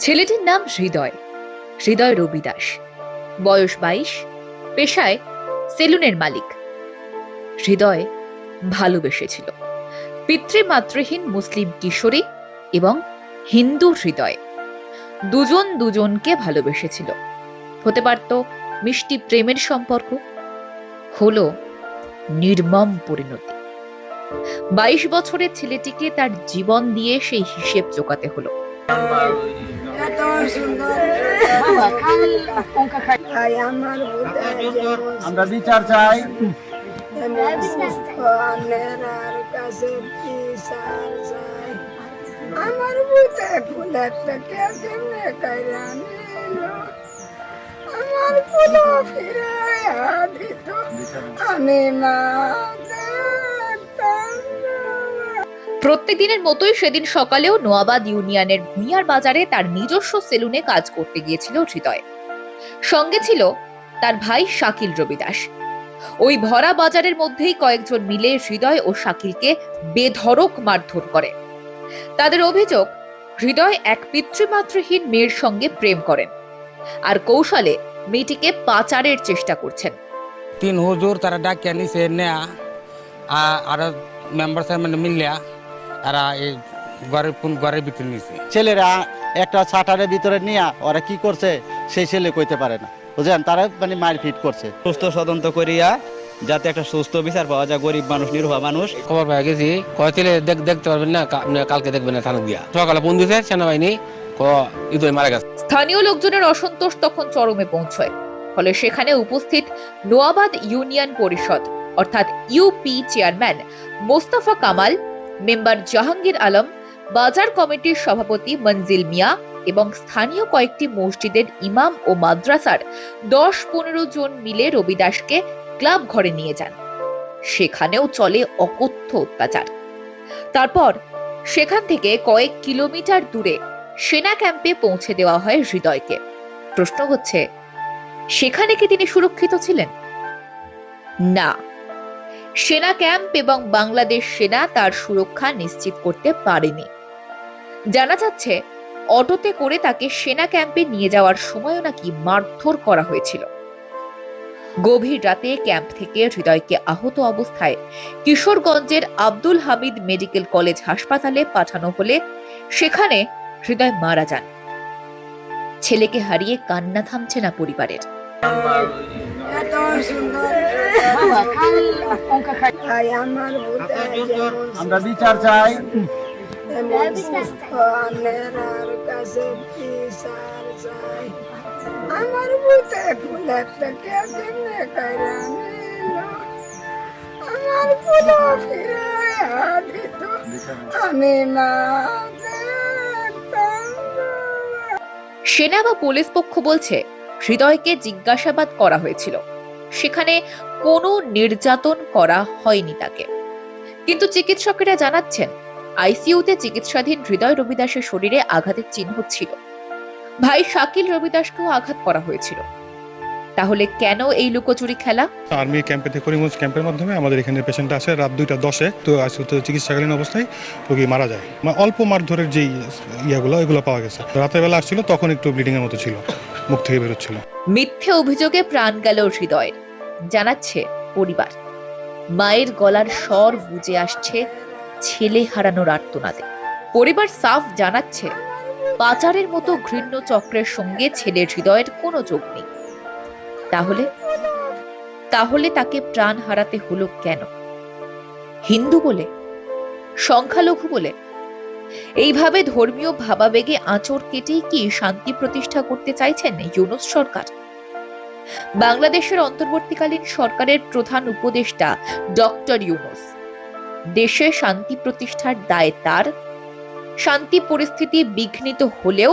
ছেলেটির নাম হৃদয়। হৃদয় রবি দাস, বয়স 22, পেশায় সেলুনের মালিক। হৃদয় ভালোবেসেছিল পিতৃমাতৃহীন মুসলিম কিশোরী এবং হিন্দু হৃদয়। দুজন দুজনকে ভালোবেসেছিল। হতে পারত মিষ্টি প্রেমের সম্পর্ক, হলো নির্মম পরিণতি। 22 বছরের ছেলেটিকে তার জীবন দিয়ে সেই হিসেব চোকাতে হলো। আমরা বিচার চাই। আমার বুতে ফুলের থেকে কেমনে কাইরা নিল, আমার ফুল ফিরে দিত, আমি মা। প্রত্যেক দিনের মতোই সেদিন সকালেও নোয়াবাদ ইউনিয়নের ভুঁইয়ার বাজারে তার নিজস্ব সেলুনে কাজ করতে গিয়েছিল হৃদয়। সঙ্গে ছিল তার ভাই শাকিল রবি দাস। ওই ভরা বাজারের মধ্যেই কয়েকজন মিলে হৃদয় ও শাকিলকে বেধড়ক মারধর করে। তাদের অভিযোগ, হৃদয় এক পিতৃমাতৃহীন মেয়ের সঙ্গে প্রেম করেন আর কৌশলে মেয়েটিকে পাচারের চেষ্টা করছেন। 3 হুজুর তারা ডাকিয়া নিছে নেয়া আর মেম্বার চেয়ারম্যান মিলিয়া আর এই ঘরের ভিতরে নিছে। ছেলেরা একটা ছাটারের ভিতরে নিয়ে ওরা কি করছে সেই ছেলে কইতে পারে না, বুঝলেন? তারা মানে মারপিট করছে। সুস্থ তদন্ত করিয়া যাতে একটা সুস্থ বিচার পাওয়া যায়, গরিব মানুষ, নির্ভর মানুষ। খবর পাই গেছি কয়েলে দেখতে পারবেন না, কালকে দেখবেন না থানা দিয়া। সকালে ফোন দিছে সেনাবাহিনী হৃদয় মারা গেছে। স্থানীয় লোকজনের অসন্তোষ তখন চরমে পৌঁছয়। ফলে সেখানে উপস্থিত নোয়াবাদ ইউনিয়ন পরিষদ অর্থাৎ UP chairman Mostafa Kamal, member Jahangir Alam, বাজার কমিটির সভাপতি মঞ্জিল মিয়া এবং স্থানীয় কয়েকটি মসজিদের ইমাম ও মাদ্রাসার 10-15 জন মিলে রবি দাসকে ক্লাব ঘরে নিয়ে যান। সেখানেও চলে অকথ্য অত্যাচার। তারপর সেখান থেকে কয়েক কিলোমিটার দূরে সেনা ক্যাম্পে পৌঁছে দেওয়া হয় হৃদয়কে। প্রশ্ন হচ্ছে, সেখানে কি তিনি সুরক্ষিত ছিলেন? না, সেনা ক্যাম্প এবং বাংলাদেশ সেনা তার সুরক্ষা নিশ্চিত করতে পারেনি। জানা যাচ্ছে, অটোতে করে তাকে সেনা ক্যাম্পে নিয়ে যাওয়ার সময়ও নাকি মারধর করা হয়েছিল। গভীর রাতে ক্যাম্প থেকে হৃদয়কে আহত অবস্থায় কিশোরগঞ্জের আব্দুল হামিদ মেডিকেল কলেজ হাসপাতালে পাঠানো হলে সেখানে হৃদয় মারা যান। ছেলেকে হারিয়ে কান্না থামছে না পরিবারের। আমরা বিচার চাই। আমার বুতে ফুলের থেকে কেমনে কাইরা নিল, আমার ফুল ফিরে দিত, আমি মা। সেনা বা পুলিশ পক্ষ বলছে, হৃদয়কে জিজ্ঞাসাবাদ করা হয়েছিল, সেখানে কোনো নির্যাতন করা হয়নি তাকে। কিন্তু চিকিৎসকেরা জানাচ্ছেন, আইসিইউতে চিকিৎসাধীন হৃদয় রবি দাসের শরীরে আঘাতের চিহ্ন ছিল। ভাই শাকিল রবি দাসকেও আঘাত করা হয়েছিল। তাহলে কেন এই লুকোচুরি খেলা? আর্মি ক্যাম্পে থেকে করিমগঞ্জ ক্যাম্পের মাধ্যমে আমাদের এখানে পেশেন্ট আসে রাত 2:10-এ। তো আইসিইউতে চিকিৎসাকালীন অবস্থায় রোগী মারা যায়। অল্প মারধরের যেই এগুলো পাওয়া গেছে। রাতের বেলা আসছিল, তখন একটু ব্লিডিং এর মতো ছিল, মুখ থেকে বেরোচ্ছিল। মিথ্যে অভিযোগে প্রাণ গেল হৃদয়ের, জানাচ্ছে পরিবার। মায়ের গলার স্বর বুঝে আসছে ছেলে হারানোর আর্তনাদে। পরিবার সাফ জানাচ্ছে, পাচারের মতো ঘৃণ্য চক্রের সঙ্গে ছেলের হৃদয়ের কোনো যোগ নেই। তাহলে তাকে প্রাণ হারাতে হলো কেন? হিন্দু বলে? সংখ্যালঘু বলে? এইভাবে ধর্মীয় ভাবাবেগে আঁচড় কেটেই কি শান্তি প্রতিষ্ঠা করতে চাইছেন ইউনূস সরকার? বাংলাদেশের অন্তর্বর্তীকালীন সরকারের প্রধান উপদেষ্টা ডক্টর ইউনূস, দেশে শান্তি প্রতিষ্ঠার দায় তার। শান্তি পরিস্থিতি বিঘ্নিত হলেও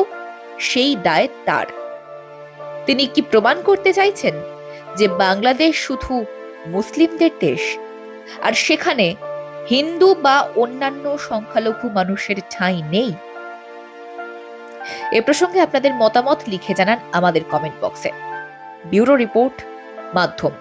সেই দায় তার। তিনি কি প্রমাণ করতে চাইছেন যে বাংলাদেশ শুধু মুসলিমদের দেশ, আর সেখানে হিন্দু বা অন্যান্য সংখ্যালঘু মানুষের ঠাঁই নেই? এ প্রসঙ্গে আপনাদের মতামত লিখে জানান আমাদের কমেন্ট বক্সে। ব্যুরো রিপোর্ট, মাধ্যম।